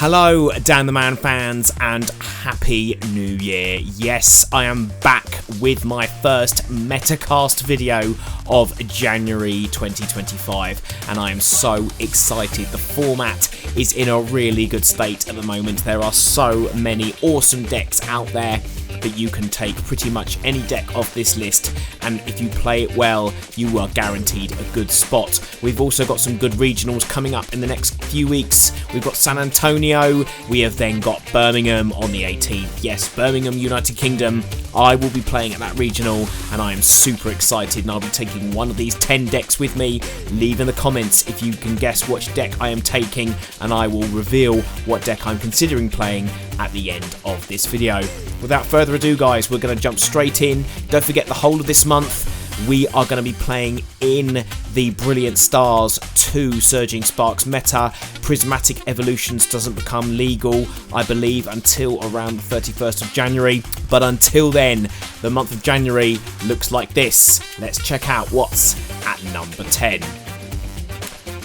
Hello Dan the Man fans and Happy New Year. Yes, I am back with my first Metacast video of January 2025 and I am so excited. The format is in a really good state at the moment. There are so many awesome decks out there that you can take pretty much any deck off this list, and if you play it well you are guaranteed a good spot. We've also got some good regionals coming up in the next few weeks. We've got San Antonio, we have then got Birmingham on the 18th. Yes, Birmingham, United Kingdom. I will be playing at that regional and I am super excited, and I'll be taking one of these 10 decks with me. Leave in the comments if you can guess which deck I am taking and I will reveal what deck I'm considering playing at the end of this video. Without further ado guys, we're going to jump straight in. Don't forget, the whole of this month we are going to be playing in the Brilliant Stars 2 Surging Sparks meta. Prismatic Evolutions doesn't become legal, I believe, until around the 31st of January. But until then, the month of January looks like this. Let's check out what's at number 10.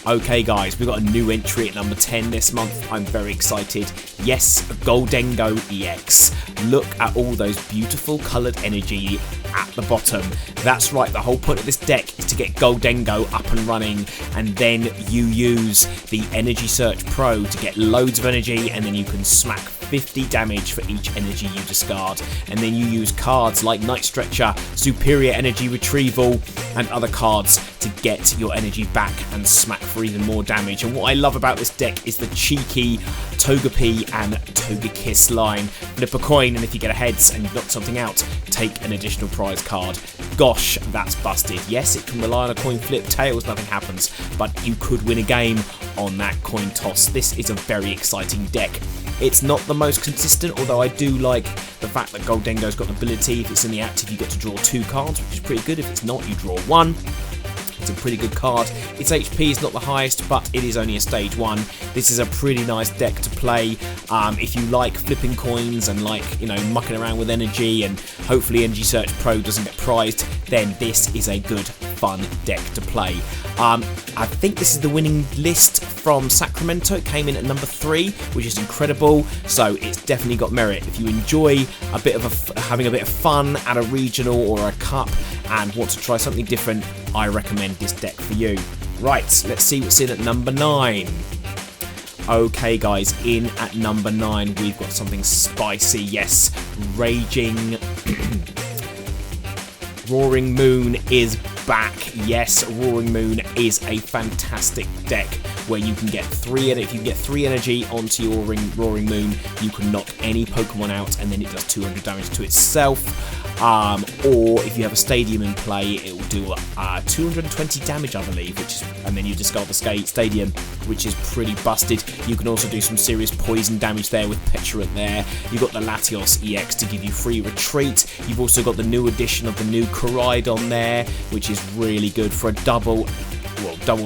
Okay guys, we've got a new entry at number 10 this month. I'm very excited. Yes, Gholdengo EX. Look at all those beautiful coloured energy at the bottom. That's right, the whole point of this deck is to get Gholdengo up and running, and then you use the Energy Search Pro to get loads of energy, and then you can smack 50 damage for each energy you discard, and then you use cards like Night Stretcher, Superior Energy Retrieval and other cards to get your energy back and smack for even more damage. And what I love about this deck is the cheeky Togepi and Togekiss line. Flip a coin and if you get a heads and you've knocked something out, take an additional prize card. Gosh, that's busted. Yes, it can rely on a coin flip, tails, nothing happens, but you could win a game on that coin toss. This is a very exciting deck. It's not the most consistent, although I do like the fact that Gholdengo's got an ability. If it's in the active, you get to draw 2 cards, which is pretty good. If it's not, you draw 1. It's a pretty good card. Its HP is not the highest, but it is only a stage 1. This is a pretty nice deck to play. If you like flipping coins and like, mucking around with energy, and hopefully Energy Search Pro doesn't get prized, then this is a good, fun deck to play. I think this is the winning list from Sacramento. It came in at number 3, which is incredible, so it's definitely got merit. If you enjoy a bit of having a bit of fun at a regional or a cup and want to try something different, I recommend this deck for you. Right, let's see what's in at number 9. Okay guys, in at number 9 we've got something spicy. Yes, Roaring Moon is back. Yes, Roaring Moon is a fantastic deck where you can get 3 if you get 3 energy onto your Roaring Moon, you can knock any Pokemon out and then it does 200 damage to itself. Or if you have a stadium in play, it will do 220 damage, I believe, and then you discard the stadium, which is pretty busted. You can also do some serious poison damage there with Petulant there. You've got the Latios EX to give you free retreat. You've also got the new addition of the new Charizard there, which is really good for a double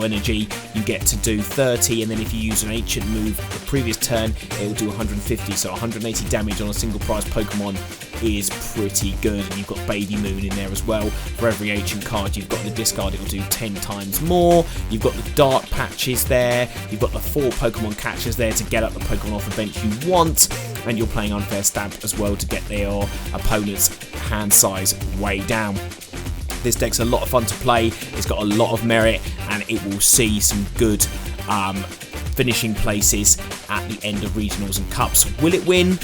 energy. You get to do 30, and then if you use an ancient move the previous turn, it will do 150, so 180 damage on a single prize Pokemon is pretty good. And you've got Baby Moon in there as well. For every ancient card you've got in the discard, it will do 10 times more. You've got the dark patches there. You've got the 4 Pokemon catchers there to get up the Pokemon off the bench you want, and you're playing Unfair Stab as well to get your opponent's hand size way down. This deck's a lot of fun to play, it's got a lot of merit, and it will see some good finishing places at the end of regionals and cups. Will it win?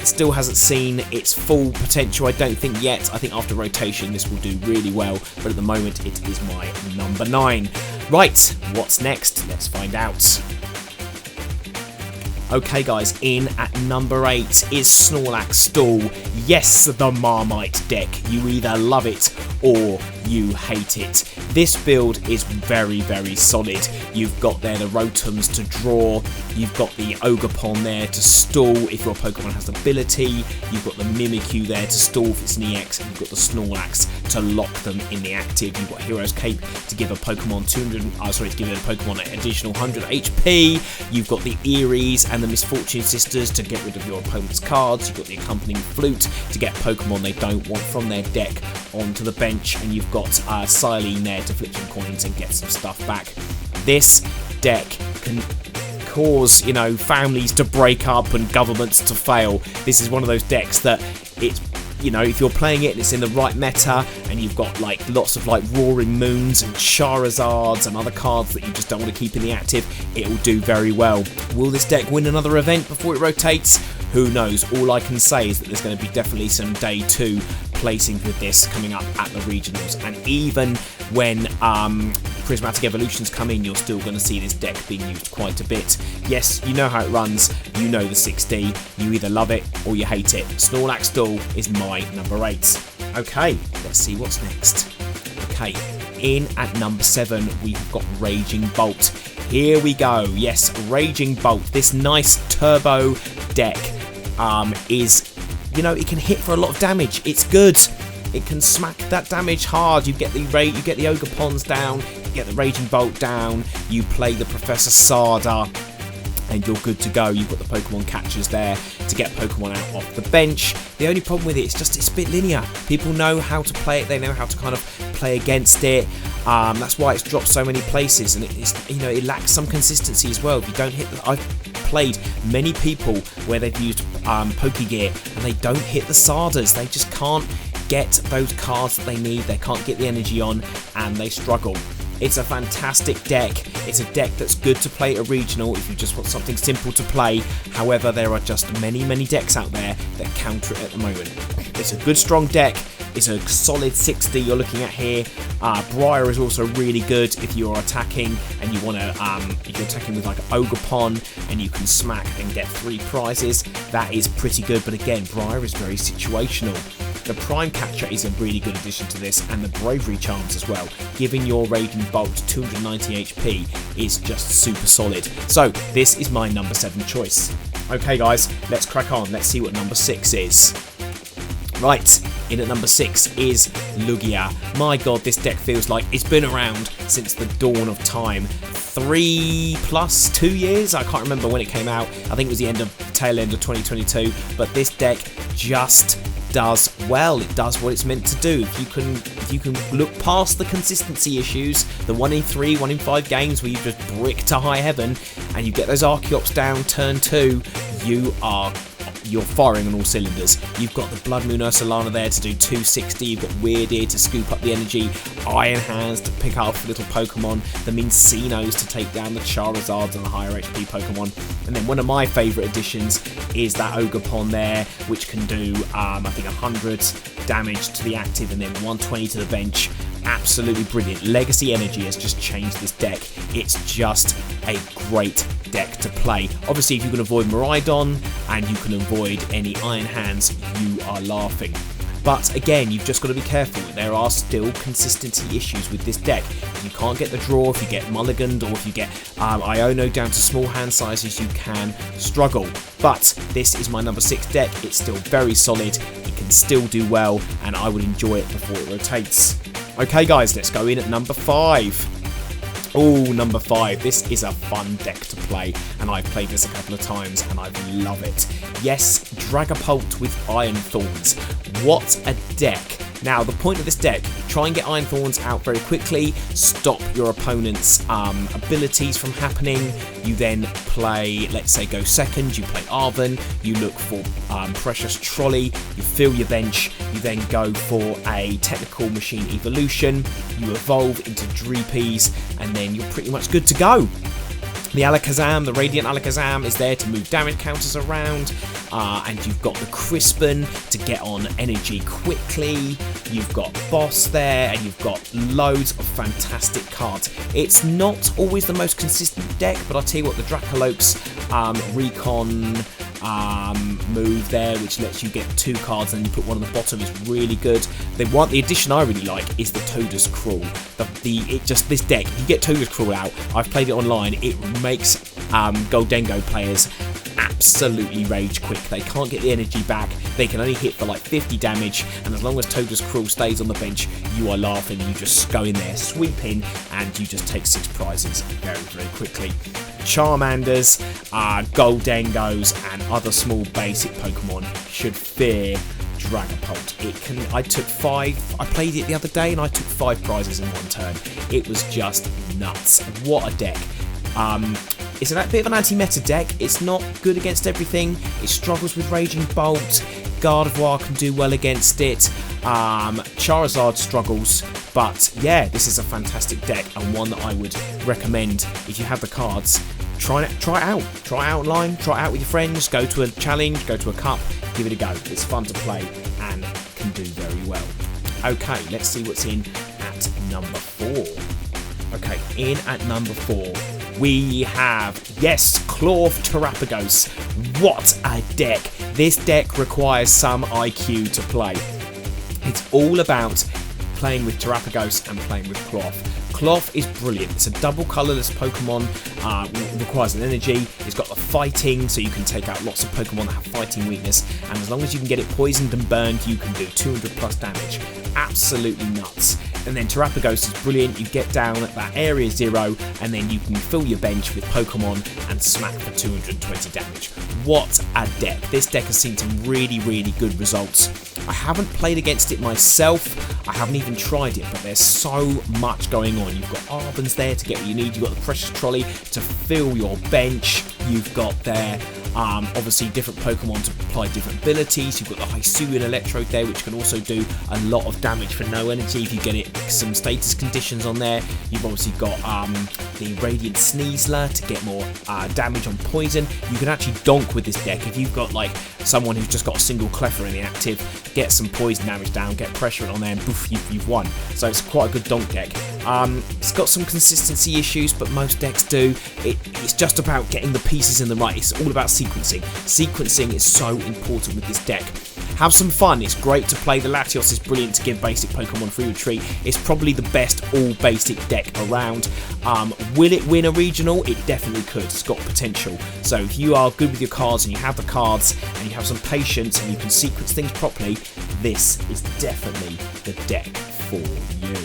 Still hasn't seen its full potential, I don't think yet. I think after rotation this will do really well, but at the moment it is my number 9. Right, what's next? Let's find out. Okay guys, in at number 8 is Snorlax Stall. Yes, the Marmite deck. You either love it or you hate it. This build is very, very solid. You've got there the Rotums to draw, you've got the Ogerpon there to stall if your Pokemon has ability, you've got the Mimikyu there to stall if it's an EX, and you've got the Snorlax to lock them in the active. You've got Hero's Cape to give a Pokemon an additional 100 HP. You've got the Eries and the Misfortune Sisters to get rid of your opponent's cards. You've got the accompanying Flute to get Pokemon they don't want from their deck onto the bench, and you've got Silene there to flip some coins and get some stuff back. This deck can cause, you know, families to break up and governments to fail. This is one of those decks that it's, you know, if you're playing it and it's in the right meta and you've got like lots of like Roaring Moons and Charizards and other cards that you just don't want to keep in the active, it will do very well. Will this deck win another event before it rotates? Who knows? All I can say is that there's going to be definitely some day 2 placings with this coming up at the regionals, and even when Prismatic Evolutions come in, you're still going to see this deck being used quite a bit. Yes, you know how it runs, you know the 6D, you either love it or you hate it. Snorlax Stall is my number 8. Okay, let's see what's next. Okay, in at number 7 we've got Raging Bolt. Here we go. Yes, Raging Bolt, this nice turbo deck is, you know, it can hit for a lot of damage. It's good. It can smack that damage hard. You get the Ogre down, you get the Raging Bolt down, you play the Professor Sada, and you're good to go. You've got the Pokemon catchers there to get Pokemon out off the bench. The only problem with it is just it's a bit linear. People know how to play it. They know how to kind of play against it. That's why it's dropped so many places, and it's, you know, it lacks some consistency as well. If you don't hit the, I've played many people where they've used Pokegear and they don't hit the Sardas. They just can't get those cards that they need. They can't get the energy on, and they struggle. It's a fantastic deck. It's a deck that's good to play at a regional if you just want something simple to play. However, there are just many decks out there that counter it at the moment. It's a good, strong deck. It's a solid 6D you're looking at here. Briar is also really good if you're attacking and you want to, if you're attacking with like Ogre and you can smack and get 3 prizes. That is pretty good, but again, Briar is very situational. The Prime Catcher is a really good addition to this, and the Bravery Charms as well. Giving your Raging Bolt 290 HP is just super solid. So this is my number 7 choice. Okay guys, let's crack on. Let's see what number 6 is. Right, in at number 6 is Lugia. My god, this deck feels like it's been around since the dawn of time. 3+ 2 years? I can't remember when it came out. I think it was the tail end of 2022. But this deck just does well. It does what it's meant to do. If you can look past the consistency issues, the 1 in 3, 1 in 5 games where you just brick to high heaven and you get those Archeops down turn 2, you're firing on all cylinders. You've got the Blood Moon Ursulana there to do 260, you've got Weird Ear to scoop up the energy, Iron Hands to pick up little Pokemon, the Mincenos to take down the Charizards and the higher HP Pokemon. And then one of my favourite additions is that Ogre there, which can do, I think 100 damage to the active and then 120 to the bench. Absolutely brilliant. Legacy Energy has just changed this deck. It's just a great deck to play. Obviously, if you can avoid Miraidon and you can avoid any Iron Hands, you are laughing. But again, you've just got to be careful. There are still consistency issues with this deck. If you can't get the draw, if you get mulliganed, or if you get Iono down to small hand sizes, you can struggle. But this is my number 6 deck. It's still very solid. It can still do well, and I would enjoy it before it rotates. Okay guys, let's go in at number 5. Oh, number 5. This is a fun deck to play, and I've played this a couple of times, and I love it. Yes, Dragapult with Iron Thorns. What a deck. Now, the point of this deck, try and get Iron Thorns out very quickly, stop your opponent's abilities from happening. You then play, let's say, go second, you play Arven, you look for Precious Trolley, you fill your bench, you then go for a Technical Machine Evolution, you evolve into Dreepies, and then you're pretty much good to go. The Alakazam, the Radiant Alakazam, is there to move damage counters around, and you've got the Crispin to get on energy quickly, you've got Boss there, and you've got loads of fantastic cards. It's not always the most consistent deck, but I'll tell you what, the Dracalope's Recon move there, which lets you get 2 cards and you put one on the bottom, is really good. The addition I really like is the Toadus Crawl. This deck, if you get Toadus Crawl out, I've played it online, it makes Gholdengo players absolutely rage quit. They can't get the energy back, they can only hit for like 50 damage, and as long as Toadus Crawl stays on the bench, you are laughing, and you just go in there, sweep in, and you just take 6 prizes very quickly. Charmanders, Gholdengos, and other small basic Pokemon should fear Dragapult. I played it the other day and I took 5 prizes in one turn. It was just nuts. What a deck. It's a bit of an anti-meta deck. It's not good against everything. It struggles with Raging Bolt. Gardevoir can do well against it. Charizard struggles. But yeah, this is a fantastic deck and one that I would recommend if you have the cards. Try it out. Try it out online. Try it out with your friends. Go to a challenge. Go to a cup. Give it a go. It's fun to play and can do very well. Okay, let's see what's in at number 4. Okay, in at number 4, we have, yes, Claw Terapagos. What a deck. This deck requires some IQ to play. It's all about playing with Terapagos and playing with Cloth. Cloth is brilliant. It's a double colourless Pokemon, requires an energy. It's got the fighting, so you can take out lots of Pokemon that have fighting weakness, and as long as you can get it poisoned and burned, you can do 200 plus damage. Absolutely nuts. And then Terapagos is brilliant. You get down at that area 0, and then you can fill your bench with Pokemon and smack for 220 damage. What a deck. This deck has seen some really, really good results. I haven't played against it myself. I haven't even tried it, but there's so much going on. You've got Arbans there to get what you need. You've got the Precious Trolley to fill your bench. You've got there, obviously, different Pokemon to apply different abilities. You've got the Hisuian Electrode there, which can also do a lot of damage for no energy if you get it some status conditions on there. You've obviously got the Radiant Sneasler to get more damage on poison. You can actually donk with this deck. If you've got like someone who's just got a single Clefairy in the active, get some poison damage down, get pressure on there, and poof, you've won. So it's quite a good donk deck. It's got some consistency issues, but most decks do. It's just about getting the pieces in the right. It's all about sequencing. Sequencing is so important with this deck. Have some fun. It's great to play. The Latios is brilliant to give basic Pokemon free retreat. It's probably the best all basic deck around. Will it win a regional? It definitely could. It's got potential. So if you are good with your cards and you have the cards and you have some patience and you can sequence things properly, this is definitely the deck for you.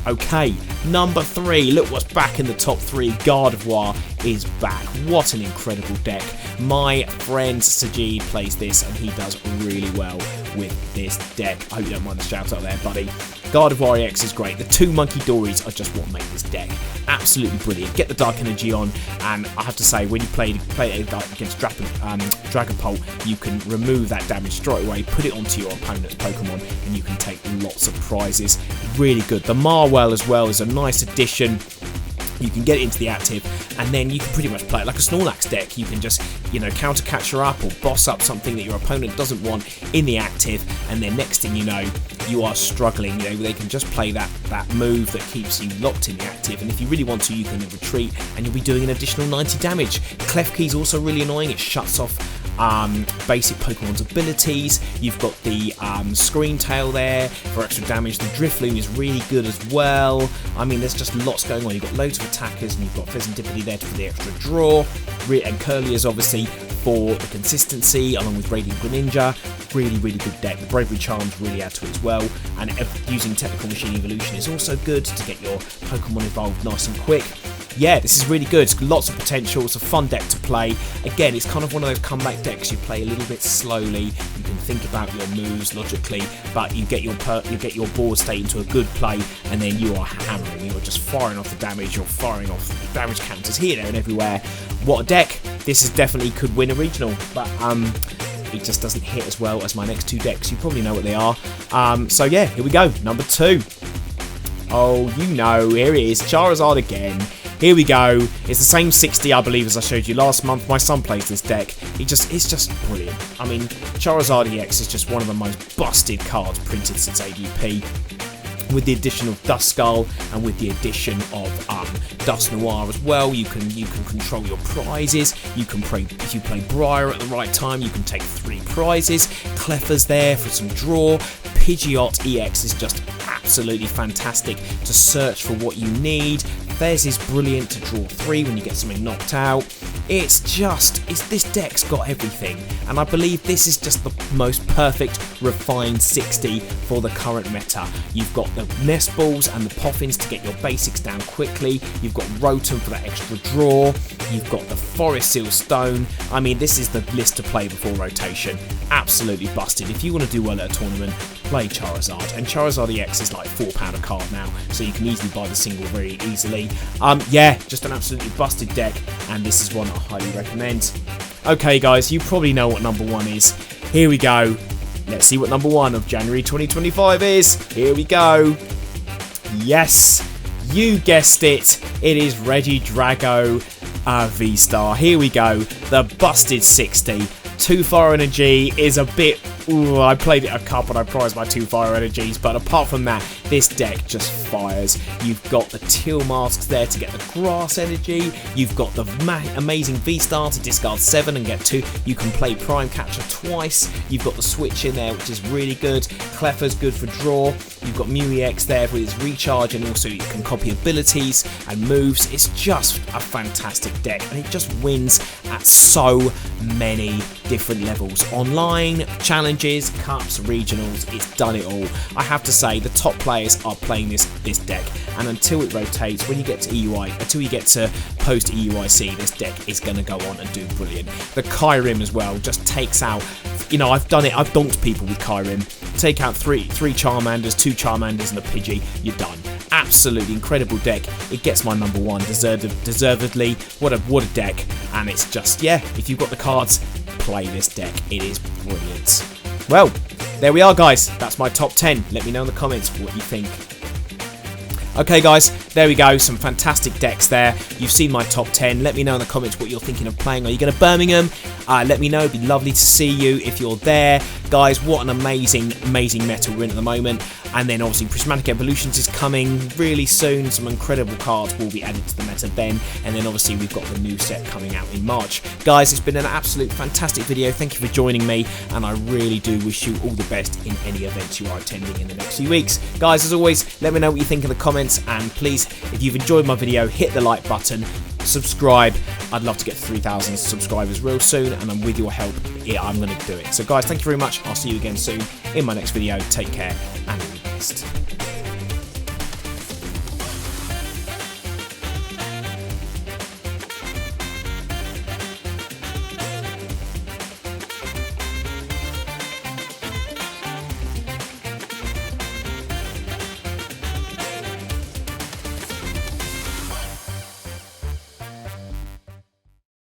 Okay, number 3. Look what's back in the top 3. Gardevoir is back. What an incredible deck. My friend Sajid plays this and he does really well with this deck. I hope you don't mind the shout out there, buddy. Gardevoir EX is great. The 2 Monkey Dories are just what make this deck absolutely brilliant. Get the Dark Energy on, and I have to say, when you play against Dragapult, you can remove that damage straight away, put it onto your opponent's Pokemon, and you can take lots of prizes. Really good. The Marwell as well is a nice addition. You can get it into the active, and then you can pretty much play it like a Snorlax deck. You can just, counter catcher up or boss up something that your opponent doesn't want in the active, and then next thing you know, you are struggling. They can just play that move that keeps you locked in the active, and if you really want to, you can retreat, and you'll be doing an additional 90 damage. Klefki is also really annoying. It shuts off basic Pokemon's abilities. You've got the Screen Tail there for extra damage. The Drifloon is really good as well. I mean, there's just lots going on. You've got loads of attackers, and you've got Pheasantipity there for the extra draw, and Curly is obviously for the consistency, along with Radiant Greninja. Really, really good deck. The Bravery Charms really add to it as well, and using Technical Machine Evolution is also good to get your Pokemon evolved nice and quick. Yeah, this is really good. It's got lots of potential. It's a fun deck to play. Again, it's kind of one of those comeback decks. You play a little bit slowly. You can think about your moves logically, but you get your board state into a good play, and then you are hammering. You're just firing off the damage. You're firing off damage counters here, there, and everywhere. What a deck! This is definitely could win a regional, but it just doesn't hit as well as my next 2 decks. You probably know what they are. So yeah, here we go. Number 2. Oh, here it is. Charizard again. Here we go. It's the same 60, I believe, as I showed you last month. My son plays this deck. It's just brilliant. I mean, Charizard EX is just one of the most busted cards printed since ADP. With the addition of Duskull and with the addition of Dust Noir as well, you can control your prizes. You can play, if you play Briar at the right time, you can take 3 prizes. Clefairy's there for some draw. Pidgeot EX is just absolutely fantastic to search for what you need. Fez is brilliant to draw 3 when you get something knocked out. This deck's got everything, and I believe this is just the most perfect refined 60 for the current meta. You've got the Nest Balls and the Poffins to get your basics down quickly. You've got Rotom for that extra draw. You've got the Forest Seal Stone. I mean, this is the list to play before rotation. Absolutely busted. If you want to do well at a tournament, play Charizard. And Charizard EX is like £4 a card now, so you can easily buy the single very easily. Yeah, just an absolutely busted deck, and this is one I highly recommend. Okay guys, you probably know what number 1 is. Here we go. Let's see what number 1 of January 2025 is. Here we go. Yes, you guessed it. It is Regidrago VSTAR. Here we go. The busted 60. 2 Fire Energy is a bit... Ooh, I played it a couple and I prized my 2 Fire Energies, but apart from that, this deck just fires. You've got the Teal Masks there to get the Grass Energy. You've got the amazing V-Star to discard 7 and get 2. You can play Prime Catcher twice. You've got the Switch in there, which is really good. Clefairy's good for draw. You've got Mew EX there for its recharge, and also you can copy abilities and moves. It's just a fantastic deck, and it just wins at so many different levels. Online, challenges, cups, regionals, it's done it all. I have to say, the top players are playing this deck, and until it rotates, when you get to EUI, until you get to post EUIC, this deck is going to go on and do brilliant. The Kyrim as well just takes out, you know, I've done it, I've donked people with Kyrim. Take out three Charmanders, 2 Charmanders and a Pidgey, you're done. Absolutely incredible deck. It gets my number 1 deservedly. What a deck. And it's just, yeah, if you've got the cards, play this deck. It is brilliant. Well, there we are guys. That's my top 10. Let me know in the comments what you think. Okay guys, there we go, some fantastic decks there. You've seen my top 10. Let me know in the comments what you're thinking of playing. Are you going to Birmingham? Let me know, it'd be lovely to see you if you're there. Guys, what an amazing meta we're in at the moment. And then obviously Prismatic Evolutions is coming really soon. Some incredible cards will be added to the meta then. And then obviously we've got the new set coming out in March. Guys, it's been an absolute fantastic video. Thank you for joining me. And I really do wish you all the best in any events you are attending in the next few weeks. Guys, as always, let me know what you think in the comments. And please, if you've enjoyed my video, hit the like button. Subscribe. I'd love to get 3,000 subscribers real soon, and with your help, yeah, I'm going to do it. So guys, thank you very much. I'll see you again soon in my next video. Take care and all the best.